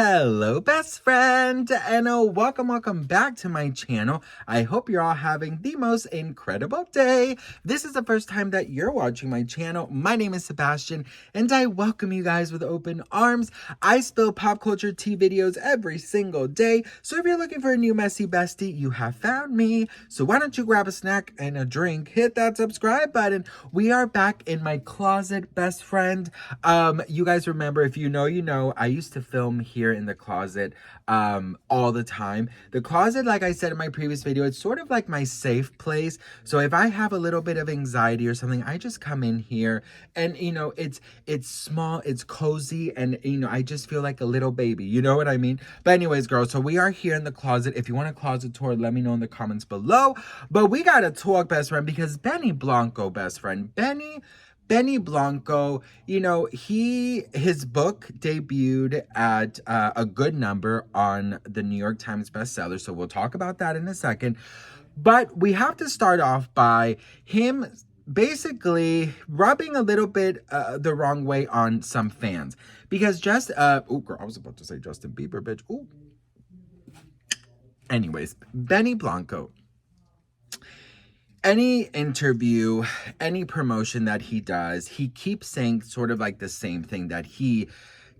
Hello, best friend, and welcome back to my channel. I hope you're all having the most incredible day. This is the first time that you're watching my channel. My name is Sebastian, and I welcome you guys with open arms. I spill pop culture tea videos every single day, so if you're looking for a new messy bestie, you have found me. So why don't you grab a snack and a drink, hit that subscribe button. We are back in my closet, best friend. You guys remember, if you know, you know, I used to film here in the closet all the time. The closet, like I said in my previous video, it's sort of like my safe place. So if I have a little bit of anxiety or something, I just come in here and, you know, it's small, it's cozy, and, you know, I just feel like a little baby. You know what I mean? But anyways, girls, so we are here in the closet. If you want a closet tour, let me know in the comments below. But we gotta talk, best friend, because Blanco, best friend, Benny Blanco, you know, his book debuted at a good number on the New York Times bestseller, so we'll talk about that in a second. But we have to start off by him basically rubbing a little bit the wrong way on some fans. Because oh girl, I was about to say Justin Bieber, bitch. Ooh. Anyways, Benny Blanco. Any interview, any promotion that he does, he keeps saying sort of like the same thing, that he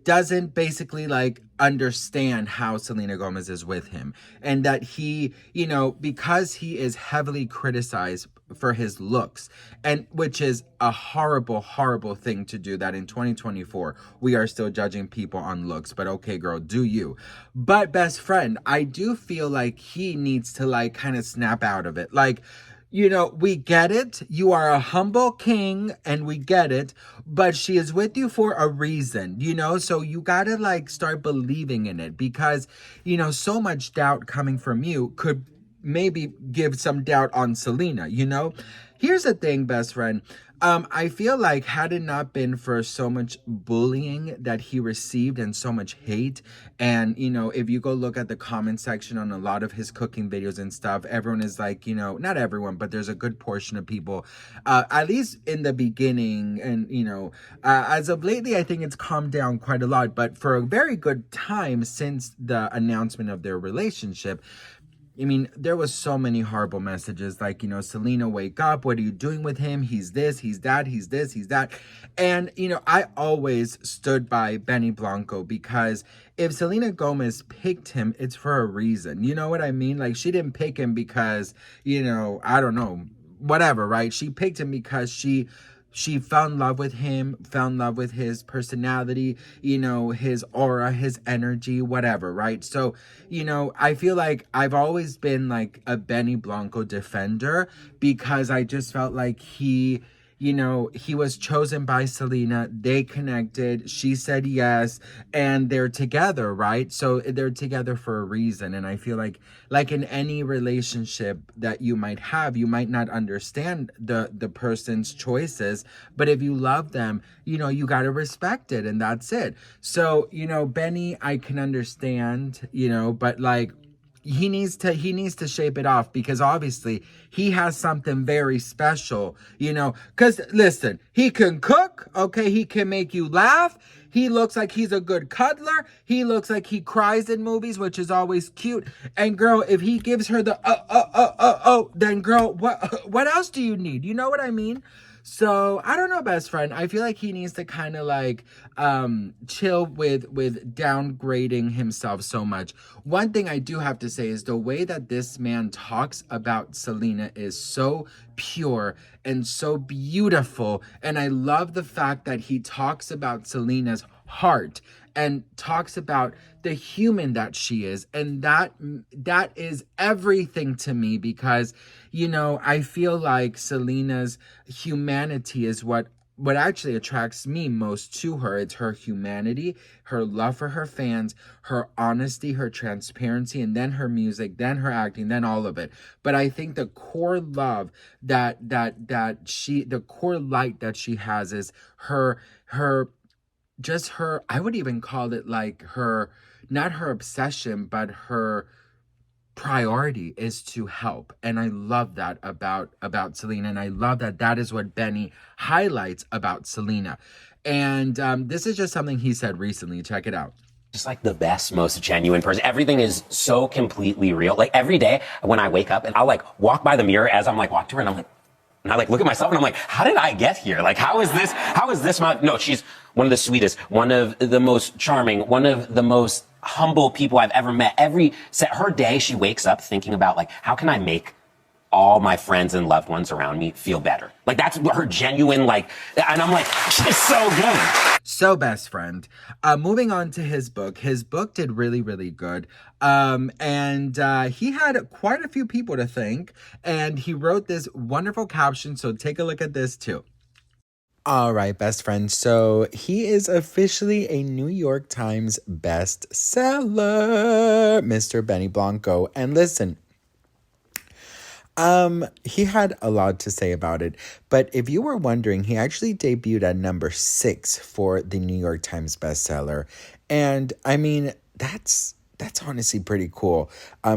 doesn't basically like understand how Selena Gomez is with him, and that he, you know, because he is heavily criticized for his looks, and which is a horrible thing to do, that in 2024 we are still judging people on looks. But okay, girl, do you. But best friend, I do feel like he needs to like kind of snap out of it. Like, you know, we get it. You are a humble king, and we get it. But she is with you for a reason, you know? So you gotta, like, start believing in it, because, you know, so much doubt coming from you could maybe give some doubt on Selena, you know? Here's the thing, best friend. I feel like had it not been for so much bullying that he received and so much hate, and, you know, if you go look at the comment section on a lot of his cooking videos and stuff, everyone is like, you know, not everyone, but there's a good portion of people, at least in the beginning, and, you know, as of lately, I think it's calmed down quite a lot, but for a very good time since the announcement of their relationship, I mean, there was so many horrible messages like, you know, Selena, wake up. What are you doing with him? He's this, he's that, he's this, he's that. And, you know, I always stood by Benny Blanco, because if Selena Gomez picked him, it's for a reason. You know what I mean? Like, she didn't pick him because, you know, I don't know, whatever, right? She picked him because she fell in love with him, fell in love with his personality, you know, his aura, his energy, whatever, right? So, you know, I feel like I've always been like a Benny Blanco defender, because I just felt like he, you know, he was chosen by Selena, they connected, she said yes, and they're together, right? So they're together for a reason. And I feel like in any relationship that you might have, you might not understand the person's choices, but if you love them, you know, you got to respect it, and that's it. So, you know, Benny, I can understand, you know, but like, he needs to shape it off, because obviously he has something very special, you know, because listen, he can cook, okay, he can make you laugh, he looks like he's a good cuddler, he looks like he cries in movies, which is always cute. And girl, if he gives her the then girl, what else do you need? You know what I mean? So I don't know, best friend. I feel like he needs to kind of like chill with downgrading himself so much. One thing I do have to say is the way that this man talks about Selena is so pure and so beautiful. And I love the fact that he talks about Selena's heart and talks about the human that she is, and that is everything to me, because, you know, I feel like Selena's humanity is what actually attracts me most to her. It's her humanity, her love for her fans, her honesty, her transparency, and then her music, then her acting, then all of it. But I think the core love the core light that she has is her just her, I would even call it like her, not her obsession, but her priority is to help. And I love that about Selena, and I love that is what Benny highlights about Selena. And this is just something he said recently. Check it out. just like the best, most genuine person. Everything is so completely real. Like every day when I wake up and I'll like walk by the mirror as I'm like walking to her and I'm like, and I like look at myself and I'm like, how did I get here? Like, how is this my, no, she's one of the sweetest, one of the most charming, one of the most humble people I've ever met. Her day, she wakes up thinking about like, how can I make all my friends and loved ones around me feel better? Like that's her genuine, like, and I'm like, she's so good. So best friend. Moving on to his book. His book did really, really good. And he had quite a few people to thank. And he wrote this wonderful caption. So take a look at this too. All right, best friend. So he is officially a New York Times bestseller, Mr. Benny Blanco. And listen, he had a lot to say about it, but if you were wondering, he actually debuted at number 6 for the New York Times bestseller. And I mean, that's honestly pretty cool.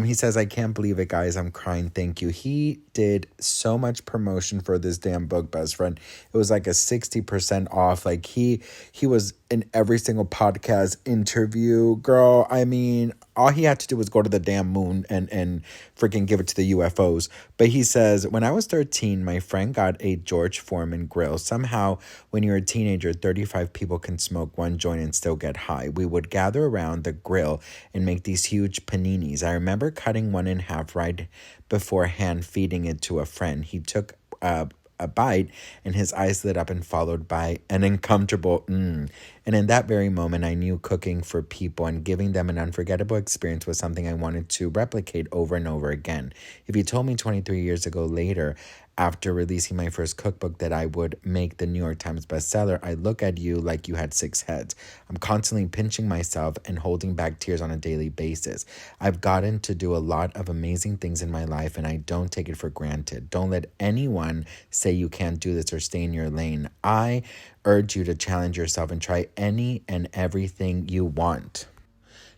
He says, I can't believe it, guys. I'm crying. Thank you. He did so much promotion for this damn book, best friend. It was like a 60% off. Like he was in every single podcast interview. Girl, I mean, all he had to do was go to the damn moon and freaking give it to the UFOs. But he says, when I was 13, my friend got a George Foreman grill. Somehow, when you're a teenager, 35 people can smoke one joint and still get high. We would gather around the grill and make these huge paninis. I remember cutting one in half right beforehand, feeding it to a friend. He took a bite and his eyes lit up and followed by an uncomfortable And in that very moment, I knew cooking for people and giving them an unforgettable experience was something I wanted to replicate over and over again. If you told me 23 years ago later, after releasing my first cookbook, that I would make the New York Times bestseller, I'd look at you like you had 6 heads. I'm constantly pinching myself and holding back tears on a daily basis. I've gotten to do a lot of amazing things in my life, and I don't take it for granted. Don't let anyone say you can't do this or stay in your lane. I urge you to challenge yourself and try any and everything you want.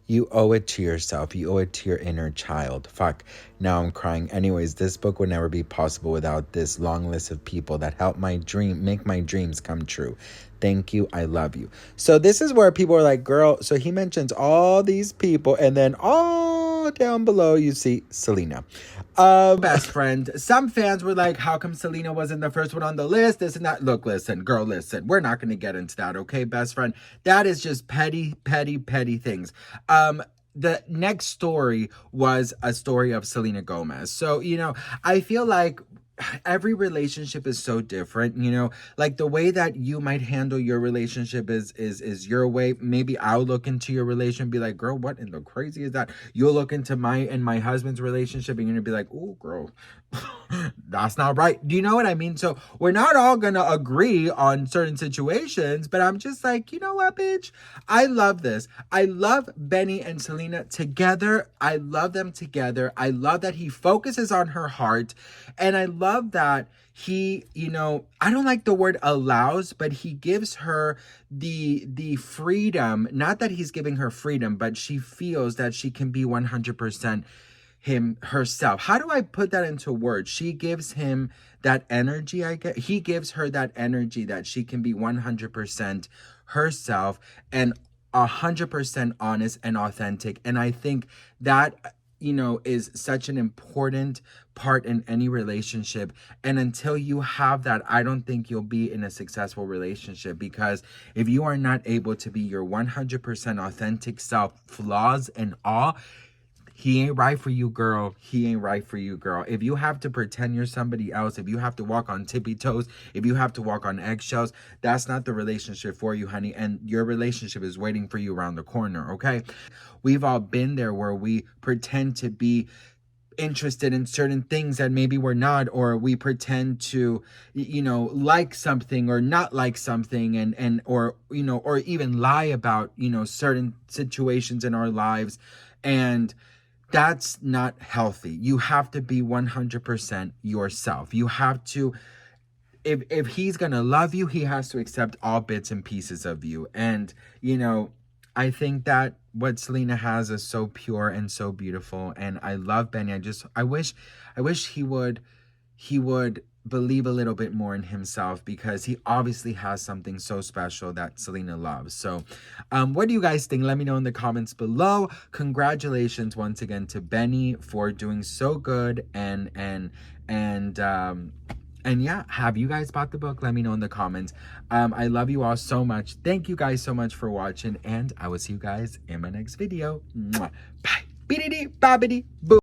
You owe it to yourself. You owe it to your inner child. Fuck, now I'm crying. Anyways, this book would never be possible without this long list of people that help make my dreams come true. Thank you. I love you. So this is where people are like, girl, so he mentions all these people and then all down below you see Selena. Best friend. Some fans were like, how come Selena wasn't the first one on the list? This and that. Look, listen, girl, listen. We're not going to get into that, okay, best friend? That is just petty, petty, petty things. The next story was a story of Selena Gomez. So, I feel like every relationship is so different, like the way that you might handle your relationship is your way. Maybe I'll look into your relationship and be like, girl, what in the crazy is that? You'll look into my husband's relationship and you're gonna be like, oh girl, that's not right. Do you know what I mean? So we're not all gonna agree on certain situations, but I'm just like, you know what, bitch? I love this. I love Benny and Selena together. I love them together. I love that he focuses on her heart. And I love that he, I don't like the word allows, but he gives her the freedom. Not that he's giving her freedom, but she feels that she can be 100% herself. How do I put that into words? She gives him that energy, I guess. He gives her that energy that she can be 100% herself and 100% honest and authentic. And I think that is such an important part in any relationship. And until you have that, I don't think you'll be in a successful relationship, because if you are not able to be your 100% authentic self, flaws and all, he ain't right for you, girl. He ain't right for you, girl. If you have to pretend you're somebody else, if you have to walk on tippy toes, if you have to walk on eggshells, that's not the relationship for you, honey. And your relationship is waiting for you around the corner, okay? We've all been there where we pretend to be interested in certain things that maybe we're not, or we pretend to like something or not like something, and or even lie about certain situations in our lives, and that's not healthy. You have to be 100% yourself. You have to, if he's gonna love you, he has to accept all bits and pieces of you. And I think that what Selena has is so pure and so beautiful, and I love Benny. I wish he would believe a little bit more in himself, because he obviously has something so special that Selena loves. So what do you guys think? Let me know in the comments below. Congratulations once again to Benny for doing so good, and yeah, have you guys bought the book? Let me know in the comments. I love you all so much. Thank you guys so much for watching, and I will see you guys in my next video. Mwah. Bye. Beedity, bobbity, boo.